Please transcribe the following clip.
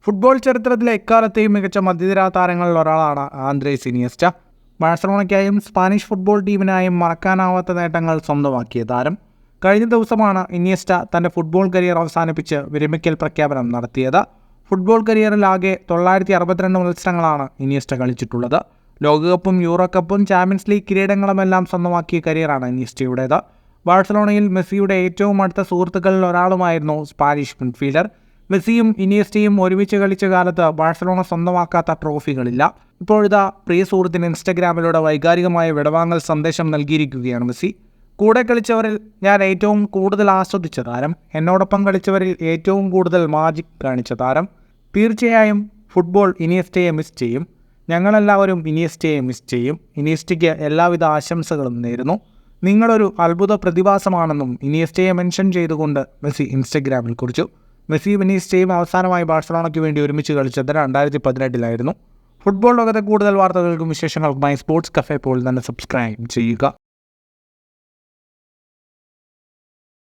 Football ചരിത്രത്തിലെ എക്കാലത്തെയും മികച്ച മധ്യനിര താരങ്ങളിൽ ഒരാളാണ് ആന്ദ്രേസ് ഇനിയസ്റ്റ. ബാഴ്സലോണയ്ക്കായും സ്പാനിഷ് ഫുട്ബോൾ ടീമിനായും മറക്കാനാവാത്ത നേട്ടങ്ങൾ സ്വന്തമാക്കിയ താരം. കഴിഞ്ഞ ദിവസമാണ് ഇനിയസ്റ്റ തൻ്റെ ഫുട്ബോൾ കരിയർ അവസാനിപ്പിച്ച് വിരമിക്കൽ പ്രഖ്യാപനം നടത്തിയത്. ഫുട്ബോൾ കരിയറിൽ ആകെ 962 മത്സരങ്ങളാണ് ഇനിയസ്റ്റ കളിച്ചിട്ടുള്ളത്. ലോകകപ്പും യൂറോ കപ്പും ചാമ്പ്യൻസ് ലീഗ് കിരീടങ്ങളുമെല്ലാം സ്വന്തമാക്കിയ കരിയറാണ് ഇനിയസ്റ്റയുടേത്. ബാഴ്സലോണയിൽ മെസ്സിയുടെ ഏറ്റവും അടുത്ത സുഹൃത്തുക്കളിൽ ഒരാളുമായിരുന്നു സ്പാനിഷ് മിഡ്ഫീൽഡർ. മെസ്സിയും ഇനിയസ്റ്റയും ഒരുമിച്ച് കളിച്ച കാലത്ത് ബാഴ്സലോണ സ്വന്തമാക്കാത്ത ട്രോഫികളില്ല. ഇപ്പോഴിതാ പ്രിയ സുഹൃത്തിന് ഇൻസ്റ്റഗ്രാമിലൂടെ വൈകാരികമായ വിടവാങ്ങൽ സന്ദേശം നൽകിയിരിക്കുകയാണ് മെസ്സി. കൂടെ കളിച്ചവരിൽ ഞാൻ ഏറ്റവും കൂടുതൽ ആസ്വദിച്ച താരം, എന്നോടൊപ്പം കളിച്ചവരിൽ ഏറ്റവും കൂടുതൽ മാജിക് കാണിച്ച താരം. തീർച്ചയായും ഫുട്ബോൾ ഇനിയസ്റ്റയെ മിസ് ചെയ്യും. ഞങ്ങളെല്ലാവരും ഇനിയസ്റ്റയെ മിസ് ചെയ്യും. ഇനിയസ്റ്റയ്ക്ക് എല്ലാവിധ ആശംസകളും നേരുന്നു. നിങ്ങളൊരു അത്ഭുത പ്രതിഭാസമാണെന്നും ഇനിയസ്റ്റയെ മെൻഷൻ ചെയ്തുകൊണ്ട് മെസ്സി ഇൻസ്റ്റഗ്രാമിൽ കുറിച്ചു. മെസ്സിയും ഇനിയസ്റ്റയും അവസാനമായി ബാഴ്സലോണയ്ക്ക് വേണ്ടി ഒരുമിച്ച് കളിച്ചത് 2018 ഫുട്ബോൾ ലോകത്തെ കൂടുതൽ വാർത്തകൾക്കും വിശേഷങ്ങൾക്കുമായി സ്പോർട്സ് കഫേ പോൾ തന്നെ സബ്സ്ക്രൈബ് ചെയ്യുക.